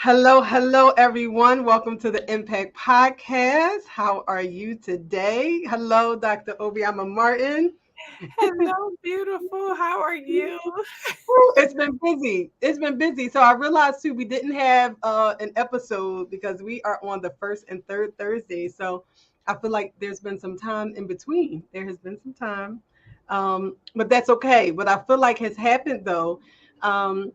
Hello, hello, everyone. Welcome to the Impact Podcast. How are you today? Hello, Dr. Obiama Martin. Hello, beautiful. How are you? Woo, it's been busy. It's been busy. So I realized too we didn't have an episode because we are on the first and third Thursday. So I feel like there's been some time in between. There has been some time, but that's okay. What I feel like has happened though, um,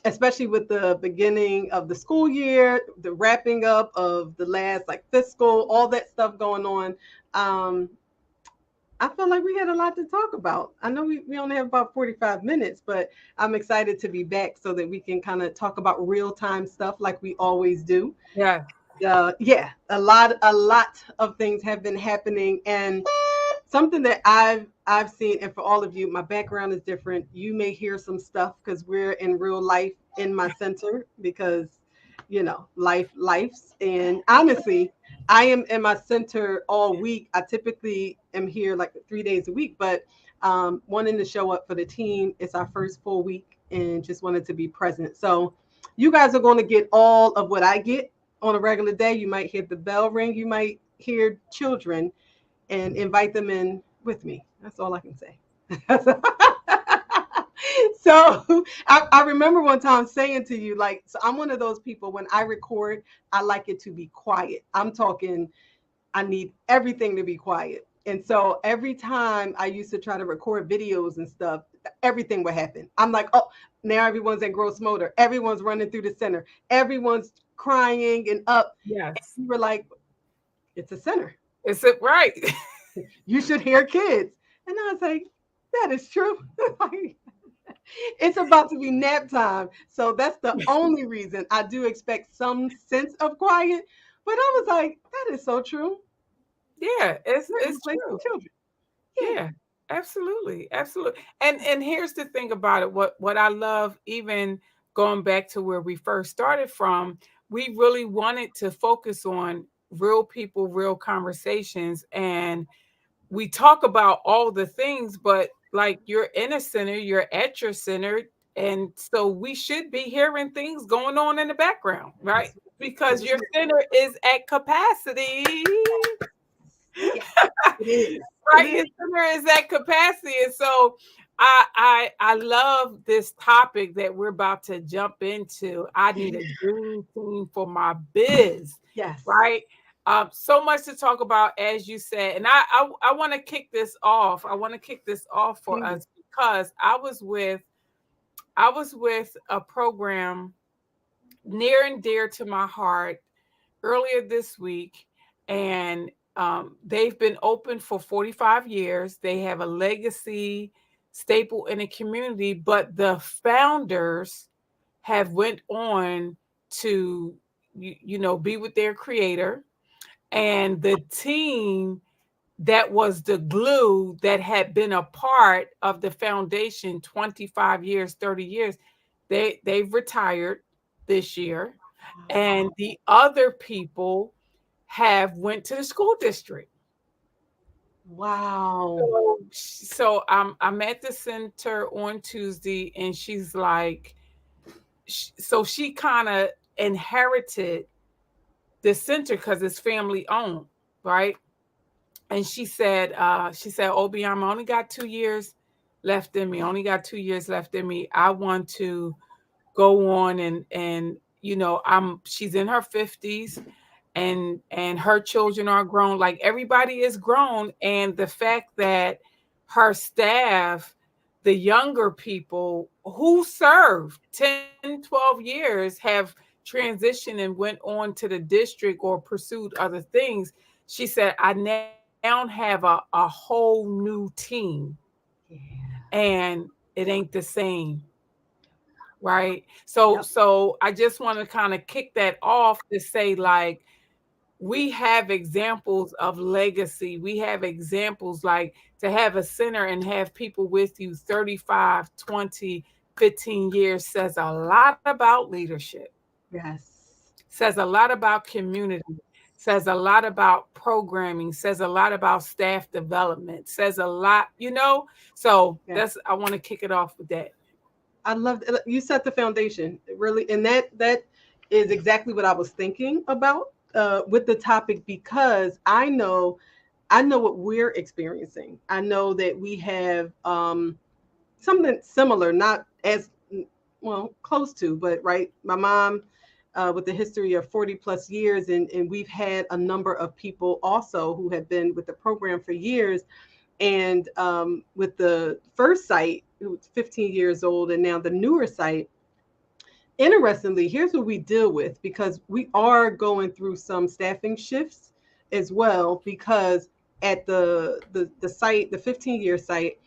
especially with the beginning of the school year, the wrapping up of the last like fiscal, all that stuff going on. Um, I feel like we had a lot to talk about. I know we only have about 45 minutes, but I'm excited to be back so that we can kind of talk about real time stuff like we always do. Yeah. Yeah, a lot of things have been happening, and something that I've seen, and for all of you, my background is different. You may hear some stuff because we're in real life in my center because life's, and honestly, I am in my center all week. I typically am here like 3 days a week, but wanting to show up for the team. It's our first full week and just wanted to be present. So you guys are going to get all of what I get on a regular day. You might hear the bell ring, you might hear children, and invite them in with me. That's all I can say. So I remember one time saying to you, like, so I'm one of those people when I record, I like it to be quiet. I'm talking, I need everything to be quiet. And so every time I used to try to record videos and stuff, everything would happen. I'm like, oh, now everyone's in gross motor. Everyone's running through the center. Everyone's crying and up. Yes. And you were like, it's a center. Is it right? You should hear kids. And I was like, that is true. It's about to be nap time. So that's the only reason I do expect some sense of quiet. But I was like, that is so true. Yeah, it's We're in a it's place for true. children. Yeah. Yeah, absolutely. Absolutely. And here's the thing about it. What I love, even going back to where we first started from, we really wanted to focus on real people, real conversations. And we talk about all the things, but like you're in a center, you're at your center, and so we should be hearing things going on in the background, right? Because That's your right. center is at capacity. Yes, it is. It Right, is. your center is at capacity. And so I love this topic that we're about to jump into. I need a dream team for my biz, Yes. right? So much to talk about, as you said, and I want to kick this off. I want to kick this off for Please. us because I was with a program near and dear to my heart earlier this week, and they've been open for 45 years. They have a legacy staple in the community, but the founders have went on to be with their creator, and the team that was the glue that had been a part of the foundation 25 years, 30 years, they've retired this year, and the other people have went to the school district. Wow. So I'm at the center on Tuesday, and she's like, so she kind of inherited the center because it's family owned, right? And she said, Obi, I only got 2 years left in me. Only got 2 years left in me. I want to go on, and she's in her 50s, and her children are grown, like everybody is grown. And the fact that her staff, the younger people who served 10, 12 years, have transitioned and went on to the district or pursued other things. She said, I now have a whole new team, Yeah. and it ain't the same, right? So Yep. so I just want to kind of kick that off to say, like, we have examples of legacy. We have examples, like, to have a center and have people with you 35, 20, 15 years says a lot about leadership, Yes. says a lot about community, says a lot about programming, says a lot about staff development, says a lot. So Yeah. I want to kick it off with that. I love you set the foundation really, and that is exactly what I was thinking about with the topic, because I know what we're experiencing. I know that we have something similar, not as well close to, but right. My mom, with a history of 40 plus years, and we've had a number of people also who have been with the program for years. And with the first site, it was 15 years old, and now the newer site. Interestingly, here's what we deal with, because we are going through some staffing shifts as well, because at the site, the 15-year site,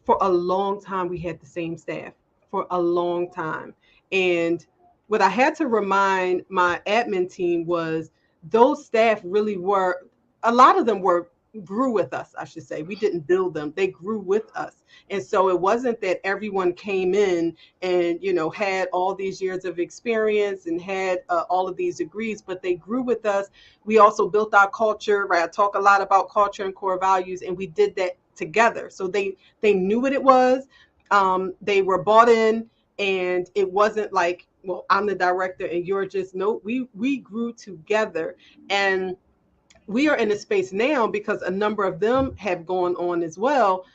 for a long time we had the same staff for a long time. And what I had to remind my admin team was those staff really were, a lot of them were, grew with us, I should say. We didn't build them, they grew with us. And so it wasn't that everyone came in and had all these years of experience and had all of these degrees, but they grew with us. We also built our culture, right? I talk a lot about culture and core values, and we did that together. So they knew what it was. They were bought in, and it wasn't like, well, I'm the director and you're just, no. We grew together, and we are in a space now, because a number of them have gone on as well,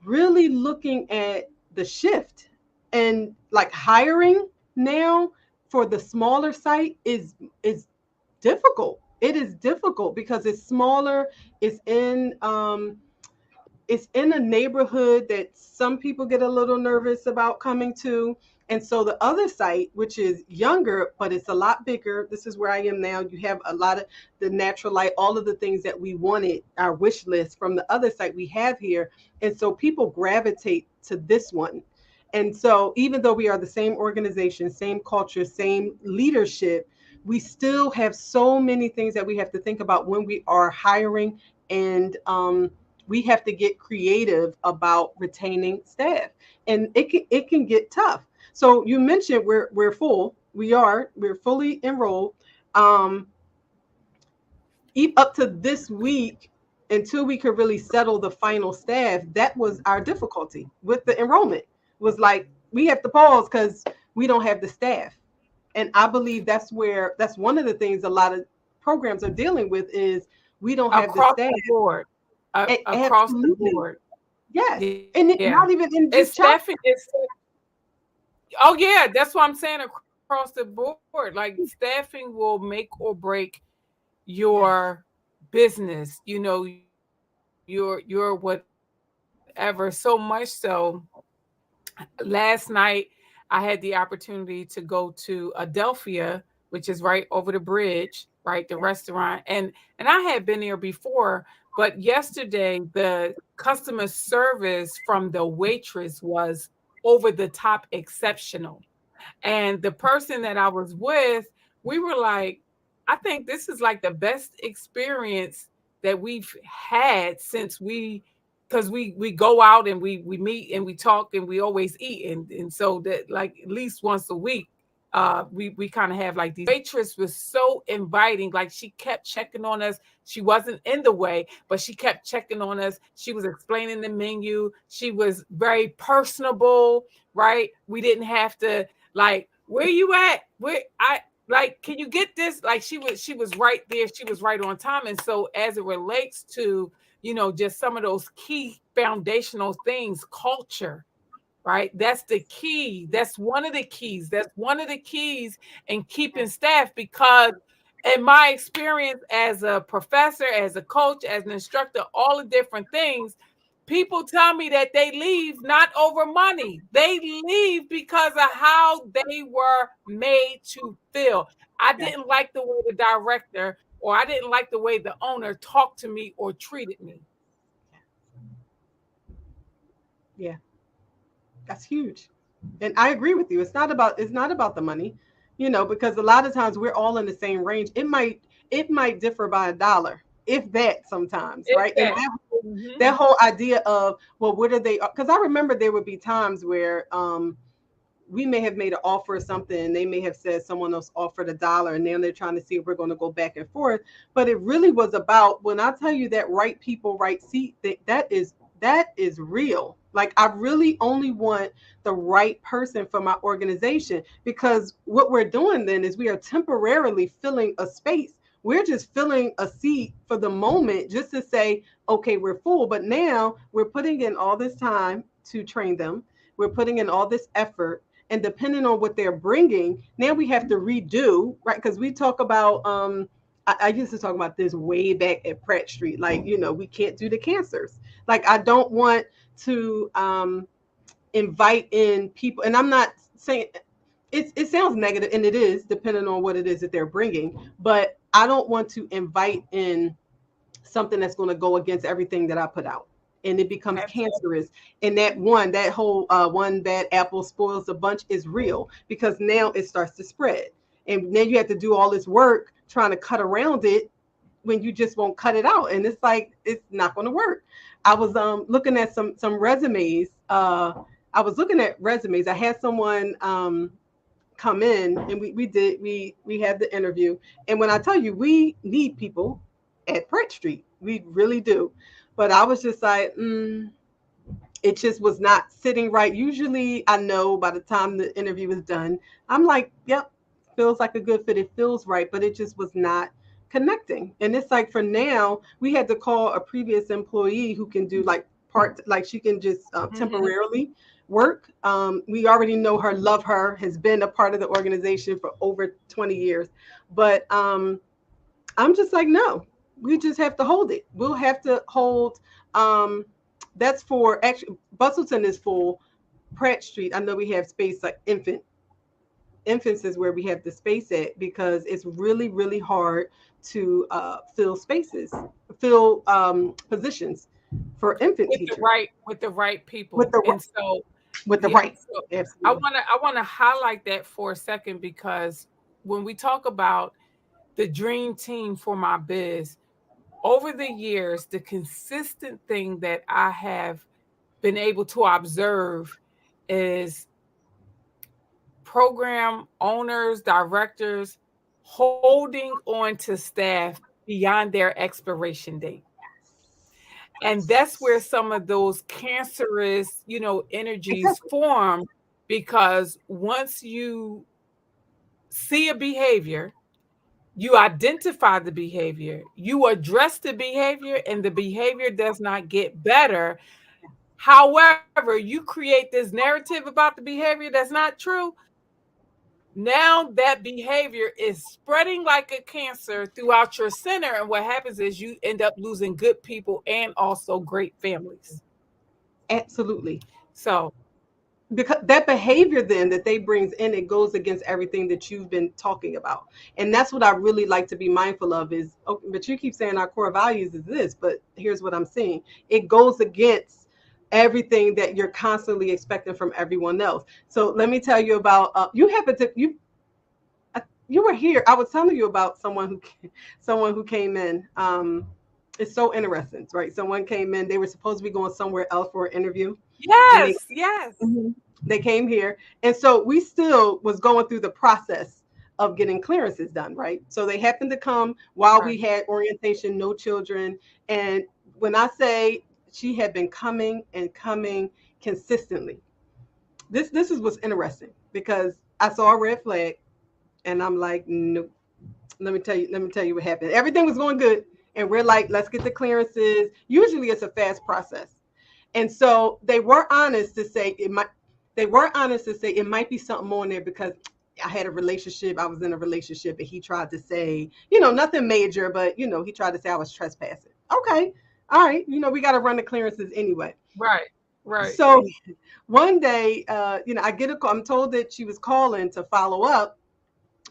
really looking at the shift, and like hiring now for the smaller site is difficult. It is difficult because it's smaller. It's in it's in a neighborhood that some people get a little nervous about coming to. And so the other site, which is younger, but it's a lot bigger. This is where I am now. You have a lot of the natural light, all of the things that we wanted, our wish list from the other site we have here. And so people gravitate to this one. And so even though we are the same organization, same culture, same leadership, we still have so many things that we have to think about when we are hiring. And we have to get creative about retaining staff, and it can get tough. So you mentioned we're full. We're fully enrolled. Um, Up to this week, until we could really settle the final staff, that was our difficulty with the enrollment. Was like, we have to pause because we don't have the staff. And I believe that's one of the things a lot of programs are dealing with, is we don't have the across staff. the board. Across the Absolutely. board. Yes. Yeah. And not even in It's just child. staffing. Oh yeah, that's what I'm saying, across the board. Like staffing will make or break Yes. your business, your whatever. So much so, last night I had the opportunity to go to Adelphia, which is right over the bridge, right, the Yeah. restaurant. And I had been there before, but yesterday the customer service from the waitress was over the top exceptional. And the person that I was with, we were like, I think this is like the best experience that we've had since because we go out and we meet and we talk and we always eat, and so that like at least once a week we kind of have like these. Waitress was so inviting, like she kept checking on us. She wasn't in the way, but she kept checking on us. She was explaining the menu. She was very personable, right? We didn't have to like, where you at? Where I like, can you get this? Like she was right there. She was right on time. And so as it relates to, just some of those key foundational things, culture, right? That's the key. That's one of the keys. That's one of the keys in keeping staff, because in my experience as a professor, as a coach, as an instructor, all the different things, people tell me that they leave not over money. They leave because of how they were made to feel. I Yeah. didn't like the way the director, or I didn't like the way the owner talked to me or treated me. Yeah. That's huge. And I agree with you. It's not about the money, because a lot of times we're all in the same range. It might differ by $1, if that, sometimes, It's right? And that. Mhm. that whole idea of, well, what are they, because I remember there would be times where we may have made an offer or something, and they may have said someone else offered $1, and then they're trying to see if we're going to go back and forth. But it really was about, when I tell you that right people, right seat, that is real. Like, I really only want the right person for my organization, because what we're doing then is we are temporarily filling a space. We're just filling a seat for the moment just to say, okay, we're full. But now we're putting in all this time to train them. We're putting in all this effort. And depending on what they're bringing, now we have to redo, right? Because we talk about, I used to talk about this way back at Pratt Street. Like, we can't do the cancers. Like, I don't want to invite in people, and I'm not saying it sounds negative, and it is, depending on what it is that they're bringing. But I don't want to invite in something that's going to go against everything that I put out, and it becomes Absolutely. cancerous. And that whole one bad apple spoils the bunch is real, because now it starts to spread, and then you have to do all this work trying to cut around it when you just won't cut it out, and it's like it's not going to work. I was looking at some resumes. I was looking at resumes. I had someone come in, and we had the interview. And when I tell you, we need people at Pratt Street, we really do. But I was just like, it just was not sitting right. Usually, I know by the time the interview was done, I'm like, yep, feels like a good fit. It feels right, but it just was not connecting. And it's like, for now, we had to call a previous employee who can do like like she can just Mhm. temporarily work. We already know her, love her, has been a part of the organization for over 20 years. But I'm just like, no, we just have to hold it. We'll have to hold. Um, that's for actually, Bustleton is full. Pratt Street, I know we have space like infants is where we have the space at, because it's really, really hard to fill spaces, fill positions for infant teachers With the right with people. the And so with the yeah, right. so Absolutely. I wanna highlight that for a second, because when we talk about the dream team for my biz, over the years, the consistent thing that I have been able to observe is program owners, directors holding on to staff beyond their expiration date. And that's where some of those cancerous, energies Exactly. form, because once you see a behavior, you identify the behavior, you address the behavior, and the behavior does not get better. However, you create this narrative about the behavior that's not true. Now that behavior is spreading like a cancer throughout your center. And what happens is you end up losing good people and also great families. Absolutely. So, Because that behavior then that they brings in, it goes against everything that you've been talking about. And that's what I really like to be mindful of is, okay, but you keep saying our core values is this, but here's what I'm seeing. It goes against everything that you're constantly expecting from everyone else. So let me tell you about you happen to you were here. I was telling you about someone who came in. It's so interesting, right? Someone came in. They were supposed to be going somewhere else for an interview, and they yes, yes. Mhm. They came here, and so we still was going through the process of getting clearances done, right? So they happened to come while we Right. had orientation, no children. And when I say she had been coming and coming consistently, this is what's interesting, because I saw a red flag, and I'm like, nope. Let me tell you what happened. Everything was going good, and we're like, let's get the clearances. Usually it's a fast process. And so they were honest to say it might. They were honest to say it might be something more in there, because I had a relationship. I was in a relationship, and he tried to say, nothing major, but he tried to say I was trespassing. Okay, all right. We got to run the clearances anyway. Right. Right. So one day, I get a call. I'm told that she was calling to follow up.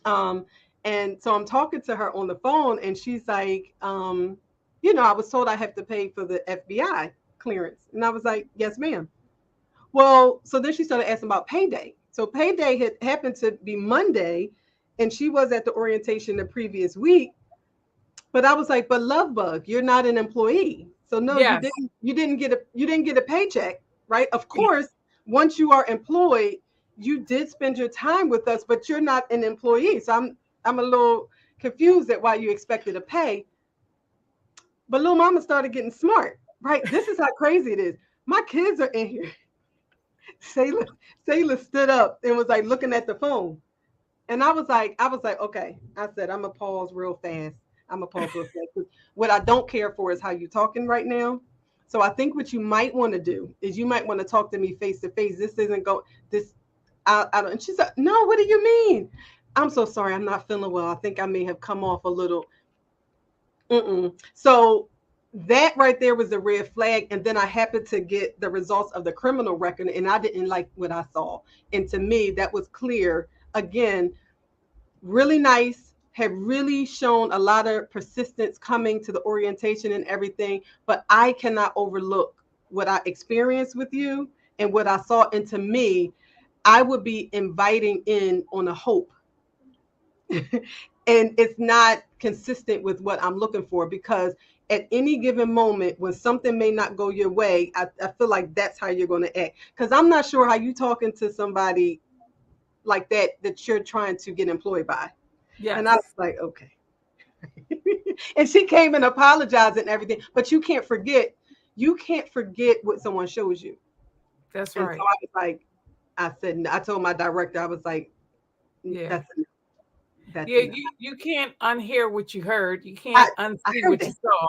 Um, and so I'm talking to her on the phone, and she's like, I was told I have to pay for the FBI clearance. And I was like, yes, ma'am. Well, so then she started asking about payday. So payday had happened to be Monday, and she was at the orientation the previous week. But I was like, but Love Bug, you're not an employee. So no, you Yes. didn't you didn't get a paycheck, right? Of course, once you are employed, you did spend your time with us, but you're not an employee. So I'm a little confused at why you expected to pay. But little mama started getting smart, right? This is how crazy it is. My kids are in here. Sayla, Sayla stood up and was like looking at the phone. And I was like, okay. I said, I'm gonna pause real fast. I'm gonna pause real fast. 'Cause what I don't care for is how you're talking right now. So I think what you might want to do is you might want to talk to me face to face. This isn't go this I don't, and she said, no, what do you mean? I'm so sorry, I'm not feeling well. I think I may have come off a little. Mm-mm. So that right there was a red flag. And then I happened to get the results of the criminal record, and I didn't like what I saw. And to me, that was clear. Again, really nice, have really shown a lot of persistence coming to the orientation and everything. But I cannot overlook what I experienced with you and what I saw. And to me, I would be inviting in on a hope. And it's not consistent with what I'm looking for, because at any given moment when something may not go your way, I feel like that's how you're going to act. Because I'm not sure how you talking to somebody like that you're trying to get employed by. And I was Yes, like, okay. And she came and apologized and everything, but you can't forget what someone shows you. that's And so right. I was like, I told my director, I was like, Yeah. that's enough. That's Yeah, enough. you can't unhear what you heard. You I, can't I unsee heard what you that. saw.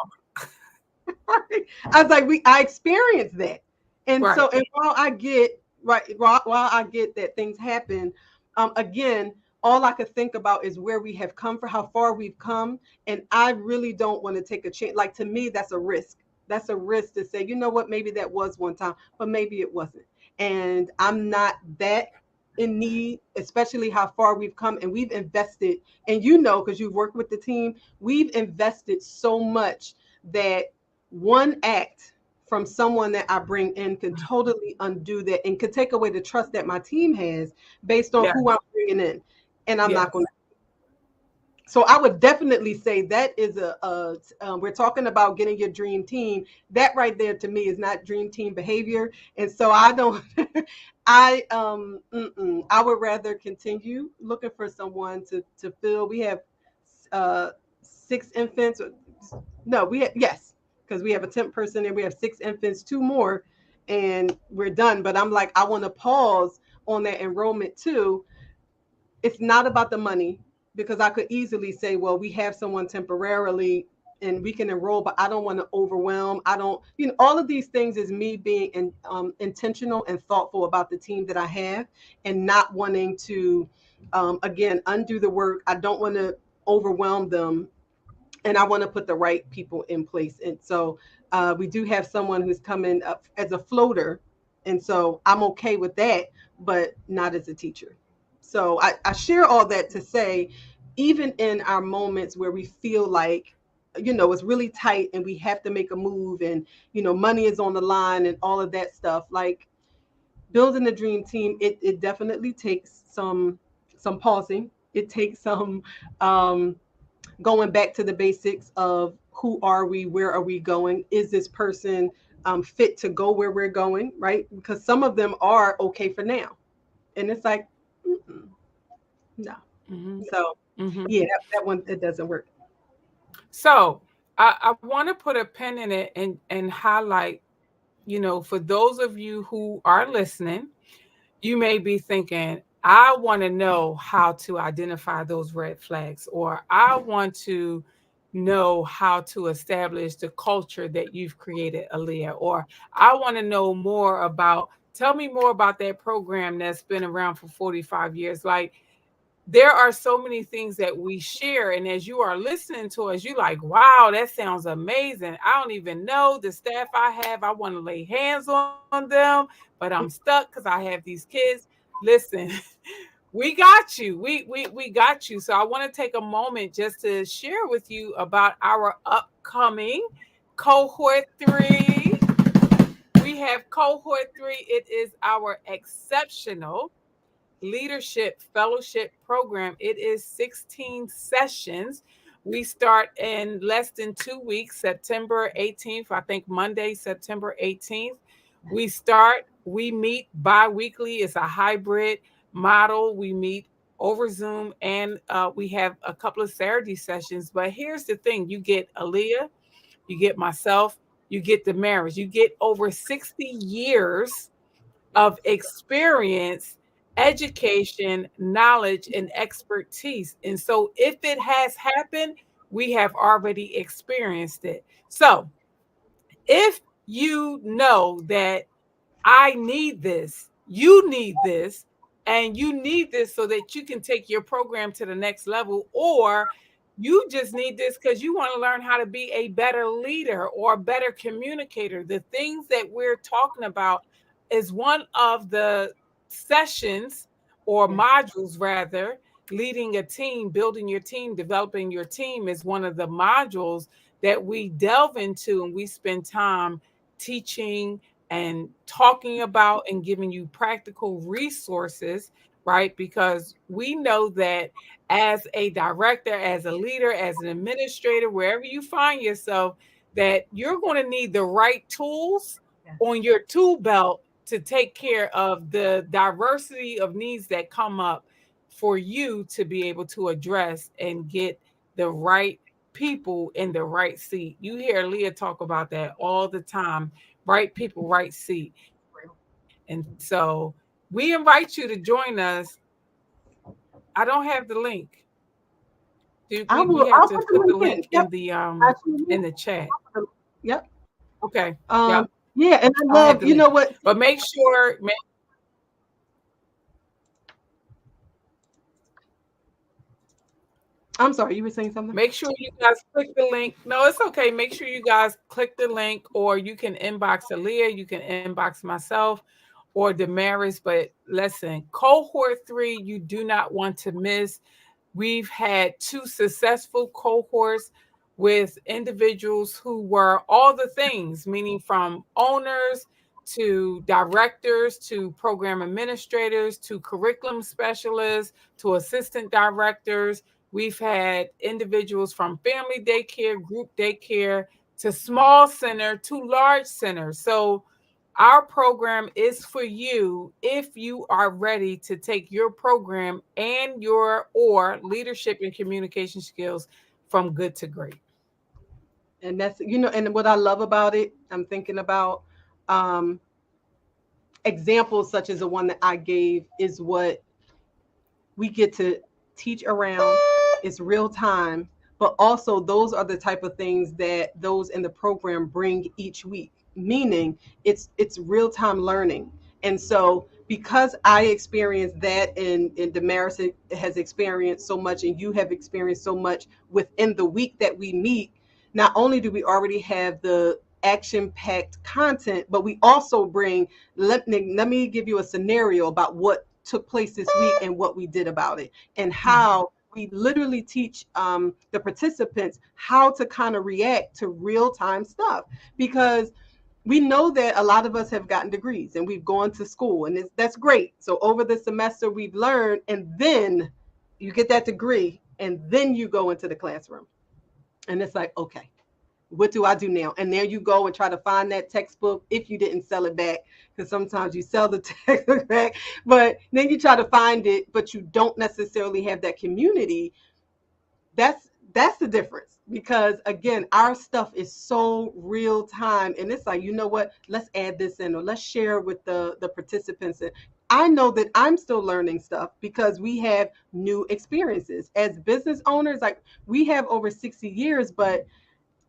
I was like, I experienced that. And Right. so, and while I get right, while I get that things happen, again, all I could think about is where we have come, for how far we've come. And I really don't want to take a chance. Like, to me, that's a risk. That's a risk to say, you know what, maybe that was one time, but maybe it wasn't. And I'm not that in need, especially how far we've come, and we've invested. And because you've worked with the team, we've invested so much that one act from someone that I bring in can totally undo that and could take away the trust that my team has based on Yeah. who I'm bringing in. And I'm not going Yes. to. So I would definitely say that is we're talking about getting your dream team. That right there to me is not dream team behavior. And so I don't, I would rather continue looking for someone to fill. We have uh, 6 infants. No, we have, yes, because we have a temp person and we have 6 infants, two more, and we're done. But I'm like, I want to pause on that enrollment too. It's not about the money, because I could easily say, well, we have someone temporarily and we can enroll, but I don't want to overwhelm. I don't, all of these things is me being intentional and thoughtful about the team that I have, and not wanting to, again, undo the work. I don't want to overwhelm them, and I want to put the right people in place. And so we do have someone who's coming up as a floater, and so I'm okay with that, but not as a teacher. So I share all that to say, even in our moments where we feel like, it's really tight and we have to make a move, and money is on the line and all of that stuff, like building a dream team, it definitely takes some pausing. It takes some going back to the basics of who are we, where are we going, is this person fit to go where we're going, right? Because some of them are okay for now, and it's like, no. Hmm. So Hmm. yeah, that one, it doesn't work. So I want to put a pin in it and highlight, for those of you who are listening, you may be thinking, I want to know how to identify those red flags, or I want to know how to establish the culture that you've created, Aaliyah, or I want to know more about, tell me more about that program that's been around for 45 years. Like, there are so many things that we share. And as you are listening to us, you're like, wow, that sounds amazing. I don't even know the staff I have. I want to lay hands on them, but I'm stuck because I have these kids. Listen, we got you. We got you. So I want to take a moment just to share with you about our upcoming cohort 3. We have cohort 3. It is our exceptional leadership fellowship program. It is 16 sessions. We start in less than 2 weeks, September 18th, I think Monday, September 18th. We meet bi-weekly. It's a hybrid model. We meet over Zoom, and we have a couple of Saturday sessions. But here's the thing: you get Aaliyah, you get myself, you get the marriage. You get over 60 years of experience, education, knowledge, and expertise. And so, if it has happened, we have already experienced it. So, if you know that I need this, you need this, and you need this so that you can take your program to the next level, or you just need this because you want to learn how to be a better leader or a better communicator. The things that we're talking about is one of the sessions or Yes. modules, rather. Leading a team, building your team, developing your team is one of the modules that we delve into, and we spend time teaching and talking about and giving you practical resources, right? Because we know that as a director, as a leader, as an administrator, wherever you find yourself, that you're going to need the right tools Yes. on your tool belt to take care of the diversity of needs that come up for you to be able to address and get the right people in the right seat. You hear Leah talk about that all the time. Right people, right seat. And so we invite you to join us. I don't have the link. I We will. have I'll to put the put the link in. link Yep. in Absolutely. the chat. Yep. Okay. Yep. Yeah, and I I have love, the you know link. what? But make sure I'm sorry, you were saying something? Make sure you guys click the link. No, it's okay. Make sure you guys click the link, or you can inbox Aaliyah, you can inbox myself or Damaris. But listen, cohort 3, you do not want to miss. We've had 2 successful cohorts with individuals who were all the things, meaning from owners to directors to program administrators to curriculum specialists to assistant directors. We've had individuals from family daycare, group daycare, to small center to large center. So our program is for you if you are ready to take your program and your or leadership and communication skills from good to great. And that's, and what I love about it, I'm thinking about um, examples such as the one that I gave is what we get to teach around. It's real time, but also those are the type of things that those in the program bring each week, meaning it's real time learning. And so because I experienced that, and Damaris has experienced so much, and you have experienced so much within the week that we meet, not only do we already have the action packed content, but we also bring, let me give you a scenario about what took place this week and what we did about it, and how we literally teach the participants how to kind of react to real time stuff, because we know that a lot of us have gotten degrees and we've gone to school, and that's great. So over the semester we've learned, and then you get that degree and then you go into the classroom, and it's like, okay, what do I do now? And there you go and try to find that textbook if you didn't sell it back, because sometimes you sell the textbook back, but then you try to find it, but you don't necessarily have that community. That's the difference, because again, our stuff is so real time, and it's like, you know what, let's add this in, or let's share with the participants. And I know that I'm still learning stuff because we have new experiences as business owners. Like, we have over 60 years, but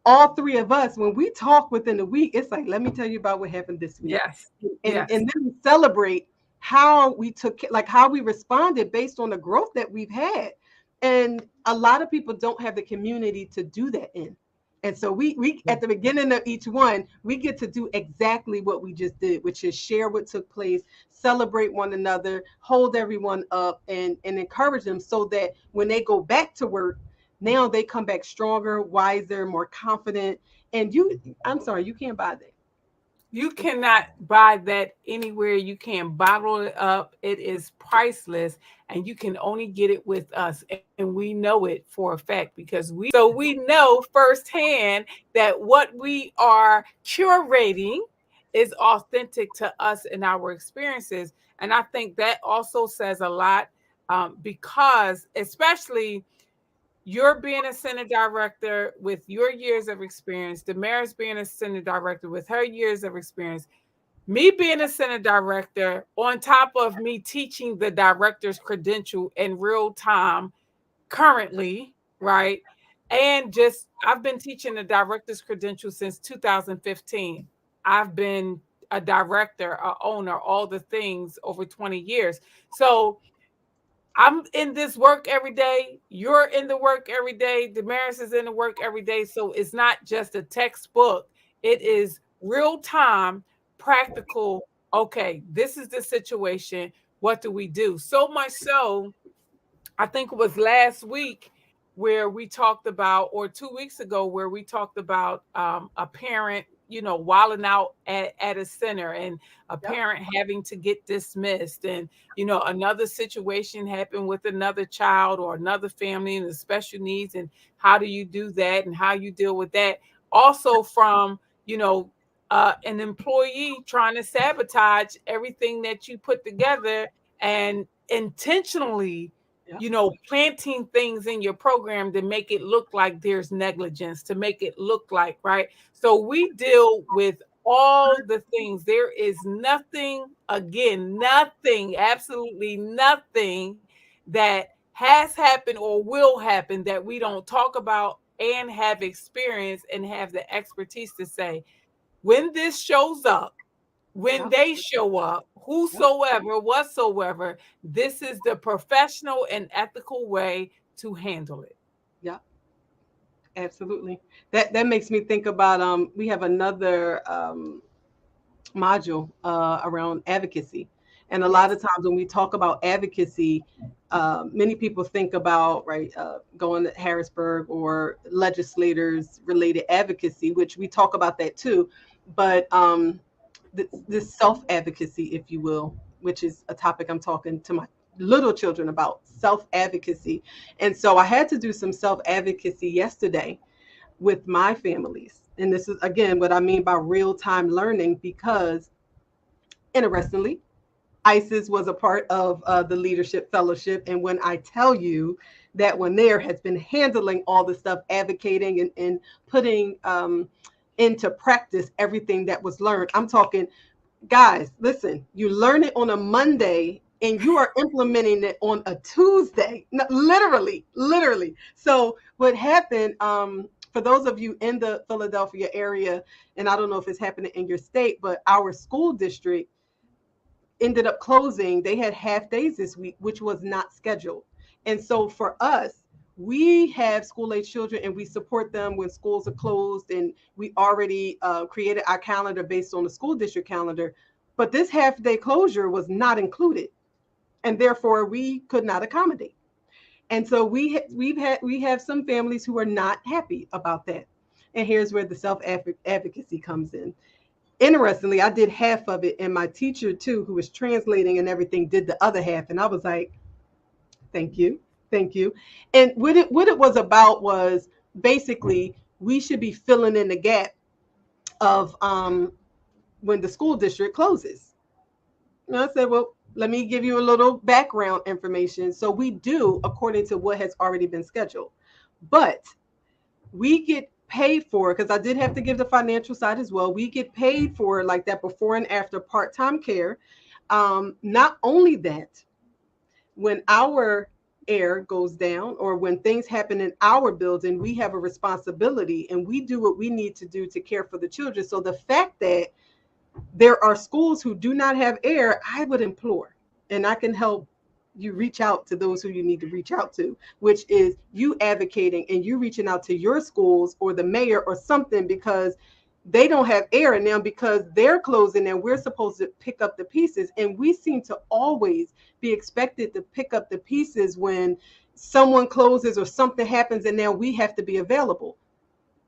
all three of us, when we talk within a week, it's like, let me tell you about what happened this week. Yes. And Yes. then we celebrate how we took, like, how we responded based on the growth that we've had. And a lot of people don't have the community to do that in. And so we at the beginning of each one, we get to do exactly what we just did, which is share what took place, celebrate one another, hold everyone up, and encourage them so that when they go back to work, now they come back stronger, wiser, more confident. And I'm sorry, you can't buy that. You cannot buy that anywhere. You can't bottle it up. It is priceless, and you can only get it with us. And we know it for a fact because we know firsthand that what we are curating is authentic to us and our experiences. And I think that also says a lot, because especially you're being a center director with your years of experience, Damaris being a center director with her years of experience, me being a center director, on top of me teaching the director's credential in real time currently, right? And just I've been teaching the director's credential since 2015. I've been a director, a owner, all the things over 20 years. So I'm in this work every day. You're in the work every day. Damaris is in the work every day. So it's not just a textbook, it is real time, practical. Okay, this is the situation. What do we do? So much so, I think it was last week where we talked about, or 2 weeks ago, where we talked about a parent, wilding out at a center, and a Yep. parent having to get dismissed. And, another situation happened with another child or another family and the special needs. And how do you do that and how you deal with that? Also, from, an employee trying to sabotage everything that you put together and intentionally Yep. planting things in your program to make it look like there's negligence, to make it look like, right? So we deal with all the things. There is nothing, again, nothing, absolutely nothing that has happened or will happen that we don't talk about and have experience and have the expertise to say, when this shows up, when Yep. they show up, Yep. whosoever, whatsoever, this is the professional and ethical way to handle it. Yep. Absolutely. That makes me think about we have another module around advocacy. And a lot Yes. of times when we talk about advocacy, many people think about, right, going to Harrisburg or legislators related advocacy, which we talk about that too. But this self advocacy, if you will, which is a topic I'm talking to my little children about, self advocacy. And so I had to do some self advocacy yesterday with my families. And this is, again, what I mean by real time learning, because interestingly, ISIS was a part of the leadership fellowship. And when I tell you that when there has been handling all the stuff, advocating and putting into practice everything that was learned, I'm talking, guys, listen, you learn it on a Monday and you are implementing it on a Tuesday. No, literally, literally. So what happened, for those of you in the Philadelphia area, and I don't know if it's happening in your state, but our school district ended up closing. They had half days this week, which was not scheduled. And so for us, we have school age children and we support them when schools are closed. And we already created our calendar based on the school district calendar. But this half day closure was not included. And therefore, we could not accommodate. And so we have some families who are not happy about that. And here's where the self advocacy comes in. Interestingly, I did half of it, and my teacher too, who was translating and everything, did the other half. And I was like, "Thank you, thank you." And what it was about was basically we should be filling in the gap of when the school district closes. And I said, "Well, let me give you a little background information." So we do according to what has already been scheduled, but we get paid for, because I did have to give the financial side as well. We get paid for like that before and after part-time care. Not only that, when our air goes down or when things happen in our building, we have a responsibility and we do what we need to do to care for the children. So the fact that there are schools who do not have air, I would implore, and I can help you reach out to those who you need to reach out to, which is you advocating and you reaching out to your schools or the mayor or something, because they don't have air in them because they're closing and we're supposed to pick up the pieces. And we seem to always be expected to pick up the pieces when someone closes or something happens, and now we have to be available.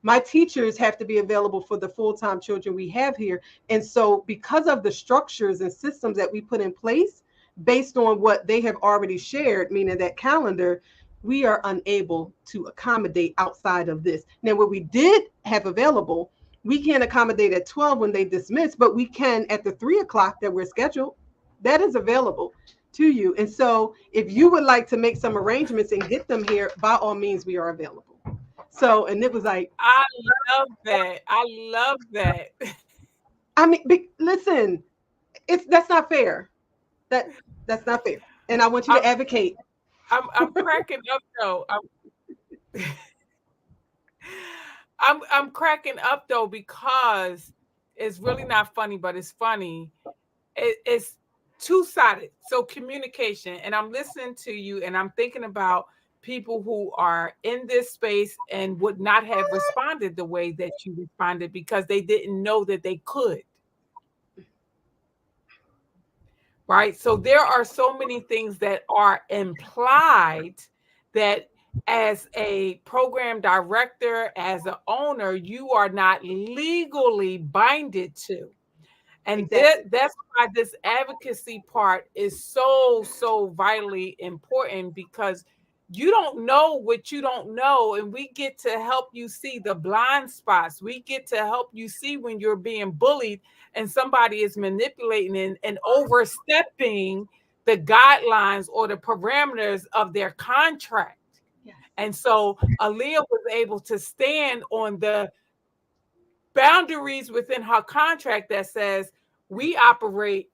My teachers have to be available for the full-time children we have here. And so because of the structures and systems that we put in place based on what they have already shared, meaning that calendar, we are unable to accommodate outside of this. Now, what we did have available, we can't accommodate at 12 when they dismiss, but we can at the 3 o'clock that we're scheduled. That is available. to you. And so if you would like to make some arrangements and get them here, by all means, we are available. So, and it was like, I love that. I love that. I mean, listen, it's that's not fair. That that's not fair. And I want you to I'm advocate. I'm cracking up though. I'm cracking up though because it's really not funny, but it's funny. It's two-sided. So communication, and I'm listening to you, and I'm thinking about people who are in this space and would not have responded the way that you responded because they didn't know that they could. Right? So there are so many things that are implied that as a program director, as an owner, you are not legally binded to. And Exactly. that's why this advocacy part is so vitally important because you don't know what you don't know. And we get to help you see the blind spots. We get to help you see when you're being bullied and somebody is manipulating and overstepping the guidelines or the parameters of their contract. Yes. And so Aaliyah was able to stand on the boundaries within her contract that says we operate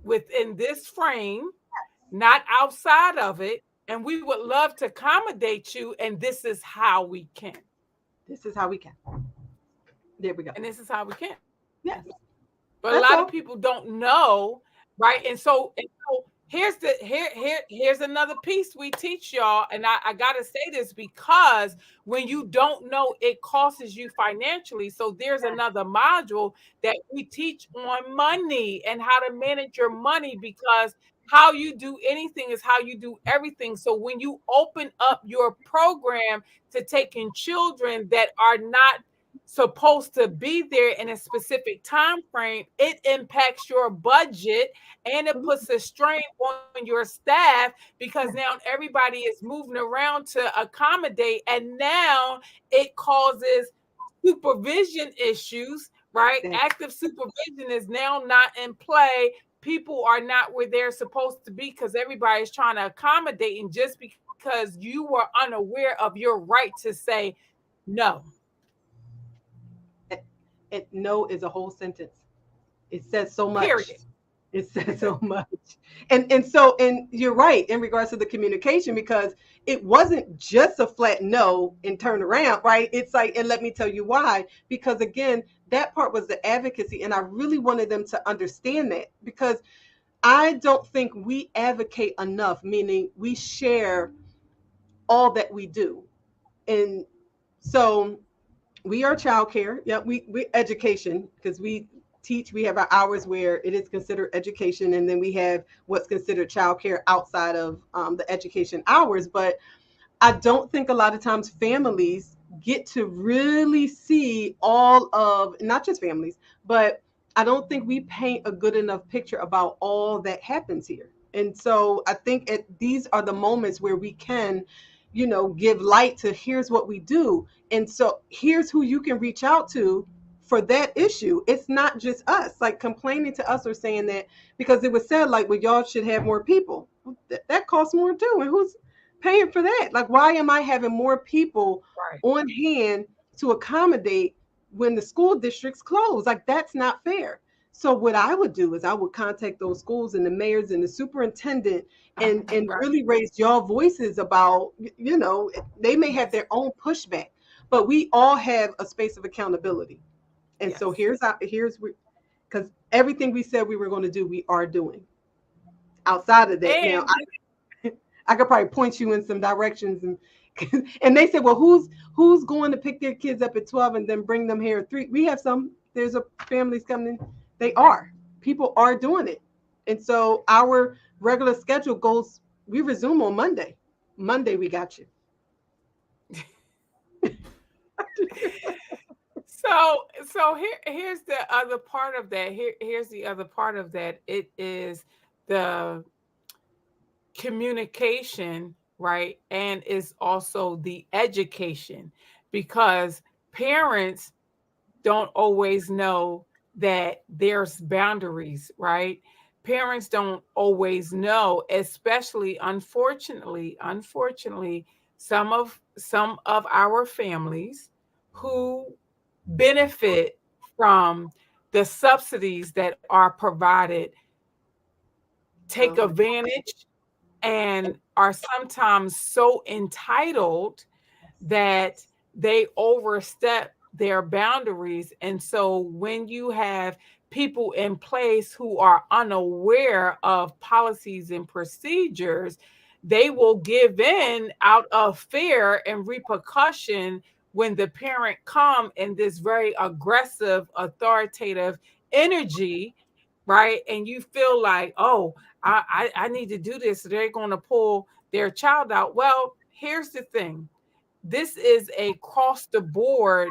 within this frame, not outside of it, and we would love to accommodate you, and this is how we can. This is how we can. There we go. And this is how we can. Yes. But a That's lot of all. people don't know, right? And so here's another piece we teach y'all, and I gotta say this because when you don't know, it costs you financially. So there's another module that we teach on money and how to manage your money because how you do anything is how you do everything. So when you open up your program to taking children that are not supposed to be there in a specific time frame, it impacts your budget and it puts a strain on your staff because now everybody is moving around to accommodate, and now it causes supervision issues, right? Exactly. Active supervision is now not in play. People are not where they're supposed to be because everybody's trying to accommodate, and just because you were unaware of your right to say no. And no is a whole sentence. It says so much. Period. It says so much. And you're right in regards to the communication because it wasn't just a flat no and turn around, right? It's like, and let me tell you why. Because again, that part was the advocacy, and I really wanted them to understand that because I don't think we advocate enough, meaning we share all that we do. And so we are childcare. Yeah, we education because we teach. We have our hours where it is considered education, and then we have what's considered childcare outside of the education hours. But I don't think a lot of times families get to really see all of not just families, but I don't think we paint a good enough picture about all that happens here. And so I think these are the moments where we can, give light to here's what we do. And so here's who you can reach out to for that issue. It's not just us like complaining to us or saying that because it was said like, well, y'all should have more people. That costs more too. And who's paying for that? Like, why am I having more people Right. on hand to accommodate when the school districts close? Like, that's not fair. So what I would do is I would contact those schools and the mayors and the superintendent and Right. really raise y'all voices about, they may have their own pushback, but we all have a space of accountability. And so Yes. here's because everything we said we were going to do, we are doing. Outside of that, now And I could probably point you in some directions and they said, well, who's going to pick their kids up at 12 and then bring them here at 3? We have some. There's a families coming. They are. People are doing it. And so our regular schedule goes, we resume on Monday. Monday we got you. here's the other part of that. Here's the other part of that. It is the communication, right? And is also the education because parents don't always know that there's boundaries, right? parents don't always know, especially unfortunately, some of our families who benefit from the subsidies that are provided take Uh-huh. advantage and are sometimes so entitled that they overstep their boundaries. And so when you have people in place who are unaware of policies and procedures, they will give in out of fear and repercussion when the parent come in this very aggressive, authoritative energy, right? And you feel like, oh, I need to do this. So they're going to pull their child out. Well, here's the thing, this is a cross the board,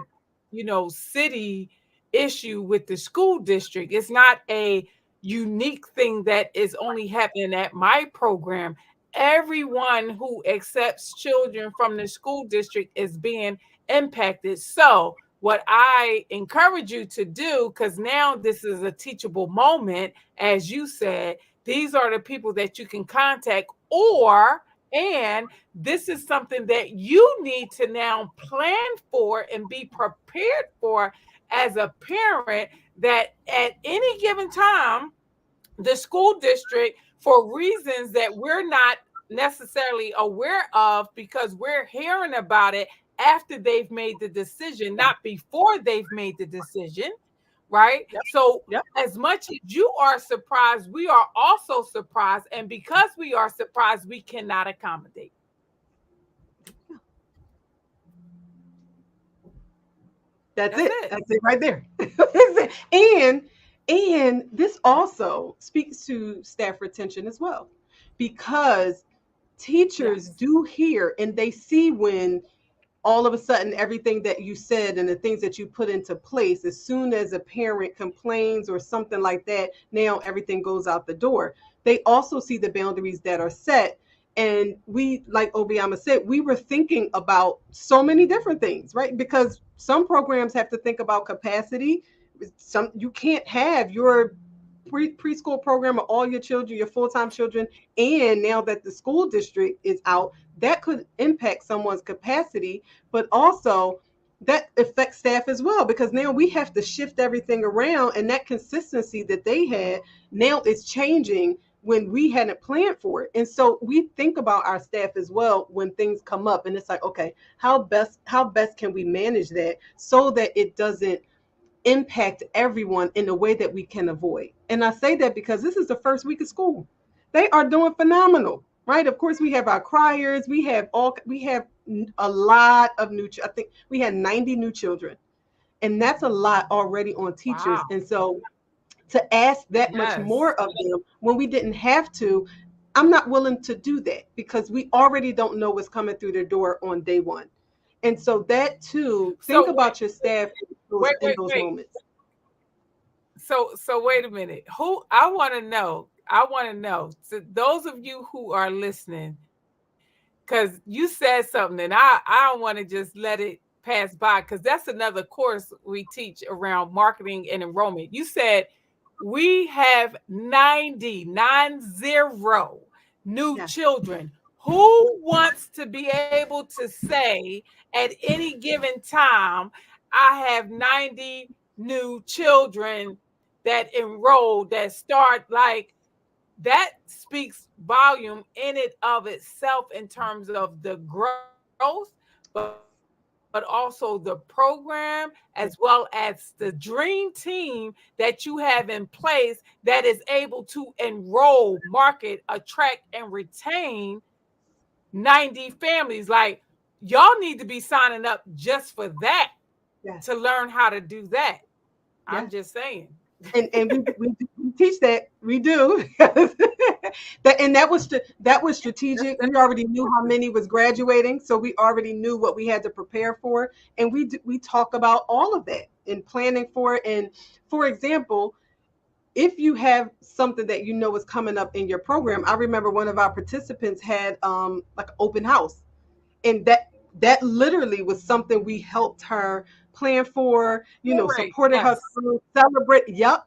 city issue with the school district. It's not a unique thing that is only happening at my program. Everyone who accepts children from the school district is being impacted. So, what I encourage you to do, because now this is a teachable moment, as you said, these are the people that you can contact, and this is something that you need to now plan for and be prepared for as a parent, that at any given time, the school district, for reasons that we're not necessarily aware of because we're hearing about it after they've made the decision, not before they've made the decision, right? Yep. So, Yep. as much as you are surprised, we are also surprised. And because we are surprised, we cannot accommodate. That's That's it. it. That's it right there. And this also speaks to staff retention as well, because teachers Yes. do hear and they see when all of a sudden everything that you said and the things that you put into place, as soon as a parent complains or something like that, now everything goes out the door. They also see the boundaries that are set. And we, like Obiama said, we were thinking about so many different things, right? Because some programs have to think about capacity. Some, you can't have your preschool program of all your children, your full-time children, and now that the school district is out, that could impact someone's capacity, but also that affects staff as well, because now we have to shift everything around, and that consistency that they had now is changing when we hadn't planned for it. And so we think about our staff as well when things come up, and it's like, okay, how best can we manage that so that it doesn't impact everyone in a way that we can avoid. And I say that because this is the first week of school. They are doing phenomenal, right? Of course, we have our criers. We have a lot of new. I think we had 90 new children, and that's a lot already on teachers. Wow. And so to ask that much Yes. more of them when we didn't have to, I'm not willing to do that because we already don't know what's coming through their door on day one. And so that too, think So wait, about your staff in those wait. moments. So wait a minute. Who I want to know. I want to know. So those of you who are listening, because you said something, and I don't want to just let it pass by, because that's another course we teach around marketing and enrollment. You said we have 90 new Yes. children. Who wants to be able to say at any given time, I have 90 new children that enroll, that start, like, that speaks volume in it of itself in terms of the growth, but also the program, as well as the dream team that you have in place that is able to enroll, market, attract, and retain 90 families. Like, y'all need to be signing up just for that, to Yes. learn how to do that. I'm Yes. just saying. And we teach that, we do. That was strategic. We already knew how many was graduating, so we already knew what we had to prepare for, and we talk about all of that in planning for it. And for example, if you have something that you know is coming up in your program, I remember one of our participants had like an open house, and that literally was something we helped her plan for, Right. supported her Yes. through,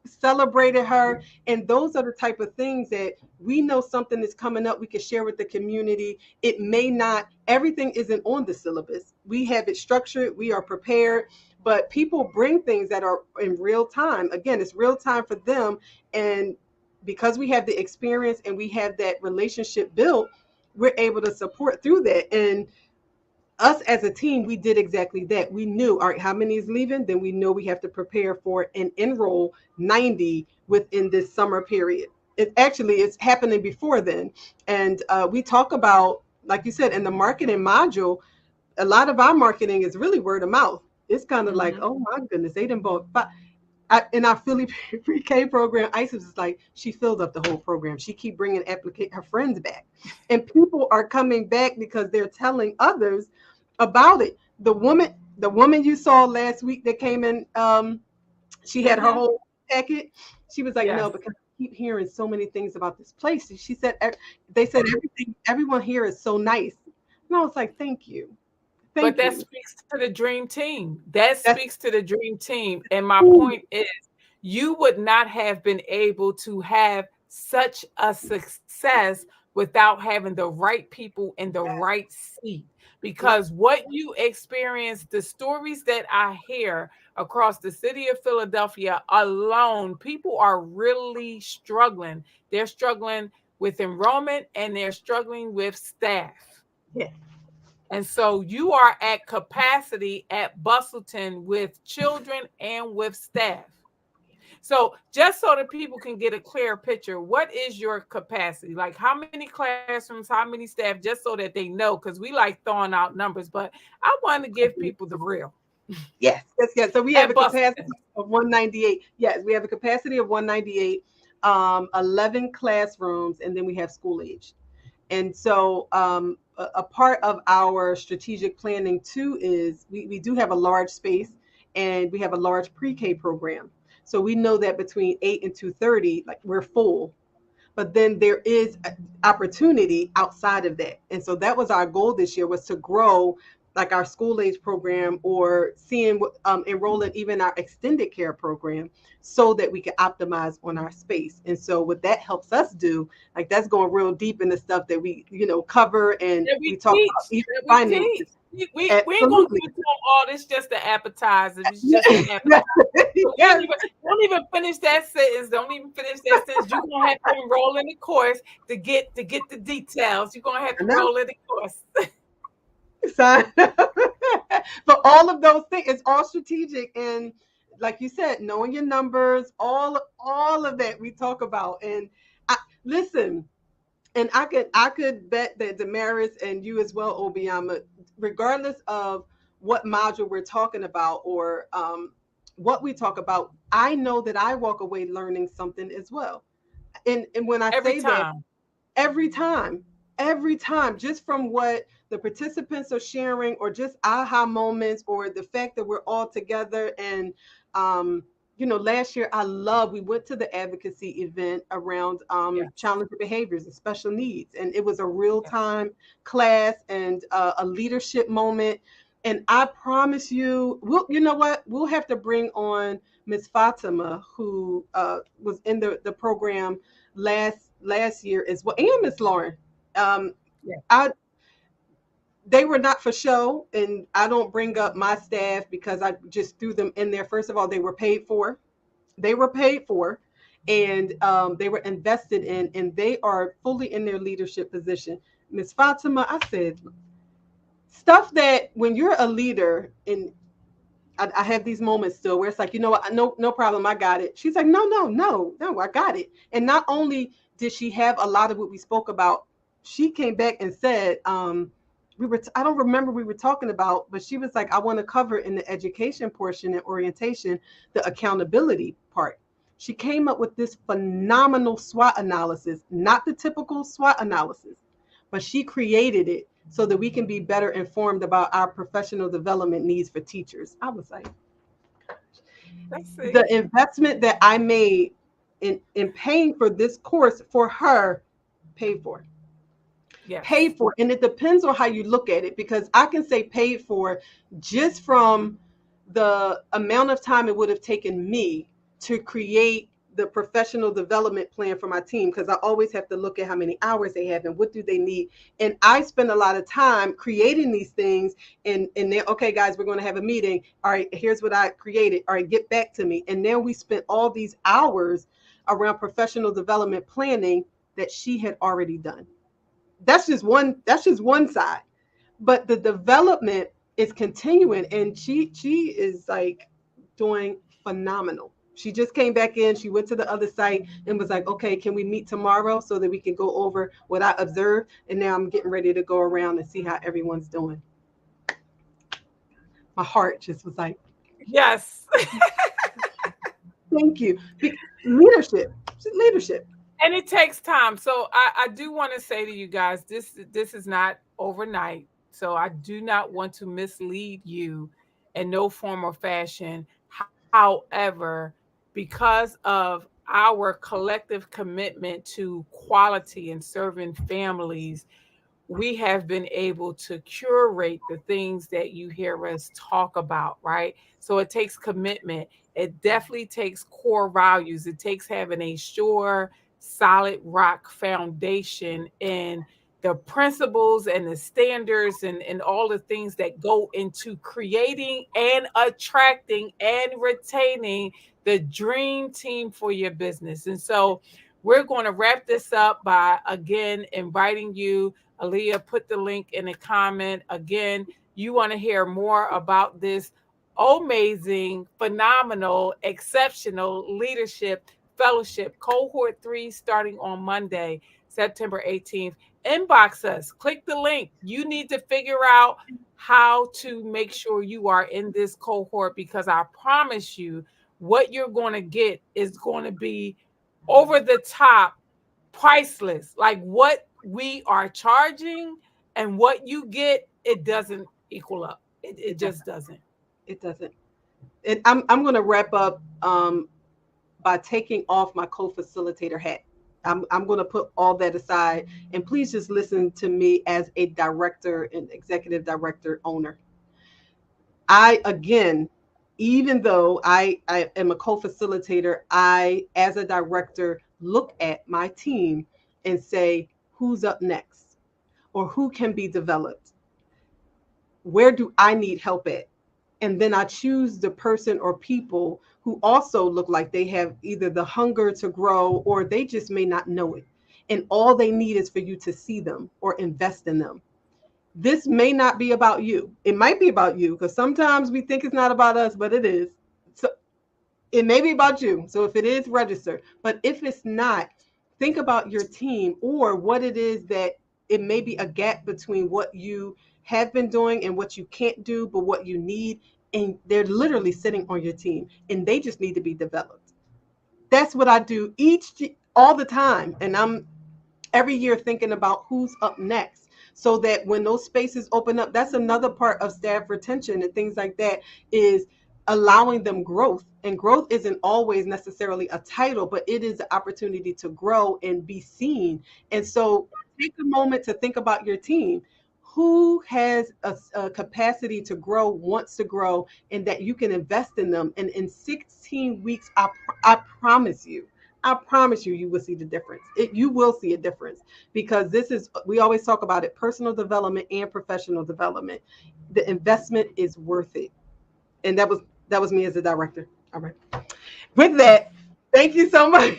celebrated her. And those are the type of things that we know something is coming up, we can share with the community. It may not, everything isn't on the syllabus. We have it structured, we are prepared, but people bring things that are in real time. Again, it's real time for them. And because we have the experience and we have that relationship built, we're able to support through that. And us as a team, we did exactly that. We knew, all right, how many is leaving? Then we know we have to prepare for and enroll 90 within this summer period. It's happening before then. And we talk about, like you said, in the marketing module, a lot of our marketing is really word of mouth. It's kind of like, Hmm. oh my goodness, they done bought five. In our Philly pre-K program, Isis is like, she filled up the whole program. She keep bringing her friends back, and people are coming back because they're telling others about it. The woman you saw last week that came in, she had her Hmm. whole packet. She was like, no, Yes. because I keep hearing so many things about this place. She said, they said everyone here is so nice. And I was like, But thank that you. speaks to the dream team. That That's speaks to the dream team. And my ooh, point is, you would not have been able to have such a success without having the right people in the right seat. yep, Because what you experience, the stories that I hear across the city of Philadelphia alone, people are really struggling. They're struggling with enrollment and they're struggling with staff. yeah. And so you are at capacity at Bustleton with children and with staff. So just so that people can get a clear picture, what is your capacity? Like how many classrooms, how many staff, just so that they know, because we like throwing out numbers, but I want to give people the real Yes, yes, yes. So we have at a capacity Bustleton. of 198. Yes, we have a capacity of 198, 11 classrooms, and then we have school age. And so a part of our strategic planning too is we do have a large space and we have a large pre-K program. So we know that between 8 and 2:30, like we're full, but then there is opportunity outside of that. And so that was our goal this year, was to grow like our school age program, or seeing enrolling even our extended care program, so that we can optimize on our space. And so what that helps us do, like that's going real deep in the stuff that we cover, and That we we talk about teach, even that we teach. finances. We ain't gonna Absolutely. give it to them all. It's just the appetizer. It's just the appetizer. So Yes. don't even finish that sentence. Don't even finish that sentence. You're gonna have to enroll in the course to get the details. You're gonna have I to know. enroll in the course. So, but all of those things, it's all strategic. And like you said, knowing your numbers, all of that we talk about. And I listen, and I could bet that Damaris and you as well, Obiama, regardless of what module we're talking about, or what we talk about, I know that I walk away learning something as well. And when I Every say that, time. every time, just from what the participants are sharing, or just aha moments, or the fact that we're all together. And um last year, we went to the advocacy event around Yes. challenging behaviors and special needs, and it was a real Yes. time class, and a leadership moment. And I promise you, you know what, we'll have to bring on Miss Fatima, who was in the program last year as well, and Miss Lauren. Um, Yes. I They were not for show, and I don't bring up my staff because I just threw them in there. First of all, they were paid for. They were paid for, and they were invested in, and they are fully in their leadership position. Miss Fatima, I said stuff that when you're a leader, and I have these moments still where it's like, you know what, no problem, I got it. She's like, no, no, no, no, I got it. And not only did she have a lot of what we spoke about, she came back and said, I don't remember we were talking about, but she was like, I want to cover in the education portion and orientation, the accountability part. She came up with this phenomenal SWOT analysis, not the typical SWOT analysis, but she created it so that we can be better informed about our professional development needs for teachers. I was like, Let's the see. investment that I made in paying for this course for her, paid for. Yes. Paid for. And it depends on how you look at it, because I can say paid for just from the amount of time it would have taken me to create the professional development plan for my team, because I always have to look at how many hours they have and what do they need. And I spend a lot of time creating these things, and then, okay guys, we're going to have a meeting. All right, here's what I created. All right, get back to me. And then we spent all these hours around professional development planning that she had already done. That's just one side, but the development is continuing, and she is like doing phenomenal. She just came back in, she went to the other site and was like, okay, can we meet tomorrow so that we can go over what I observed? And now I'm getting ready to go around and see how everyone's doing. My heart just was like, Yes. thank you. Leadership. Leadership. And it takes time. So I do want to say to you guys, this is not overnight. So I do not want to mislead you in no form or fashion. However, because of our collective commitment to quality and serving families, we have been able to curate the things that you hear us talk about, right? So it takes commitment. It definitely takes core values. It takes having a sure, solid rock foundation in the principles and the standards and all the things that go into creating and attracting and retaining the dream team for your business. And so we're going to wrap this up by again inviting you. Aaliyah, put the link in the comment. Again, you want to hear more about this amazing, phenomenal, exceptional leadership fellowship, cohort 3, starting on Monday, September 18th. Inbox us, click the link. You need to figure out how to make sure you are in this cohort, because I promise you, what you're going to get is going to be over the top, priceless. Like what we are charging and what you get, it doesn't equal up. It It doesn't. just doesn't. It doesn't. I'm going to wrap up by taking off my co-facilitator hat. I'm going to put all that aside, and please just listen to me as a director and executive director owner. I, again, even though I am a co-facilitator, I, as a director, look at my team and say, who's up next, or who can be developed? Where do I need help at? And then I choose the person or people who also look like they have either the hunger to grow, or they just may not know it. And all they need is for you to see them or invest in them. This may not be about you. It might be about you, because sometimes we think it's not about us, but it is. So it may be about you. So if it is, register. But if it's not, think about your team, or what it is that it may be a gap between what you have been doing and what you can't do, but what you need. And they're literally sitting on your team and they just need to be developed. That's what I do all the time. And I'm every year thinking about who's up next, so that when those spaces open up, that's another part of staff retention and things like that, is allowing them growth. And growth isn't always necessarily a title, but it is the opportunity to grow and be seen. And so take a moment to think about your team. Who has a capacity to grow, wants to grow, and that you can invest in them. And in 16 weeks, I promise you, I promise you, you will see the difference. You will see a difference, because we always talk about it, personal development and professional development. The investment is worth it. And that was me as a director. All right. With that, thank you so much.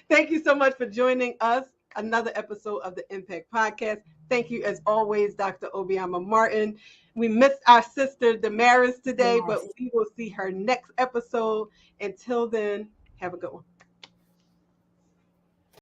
Thank you so much for joining us. Another episode of the Impact Podcast. Thank you, as always, Dr. Obiama Martin. We missed our sister Damaris today, but Yes. we will see her next episode. Until then, have a good one.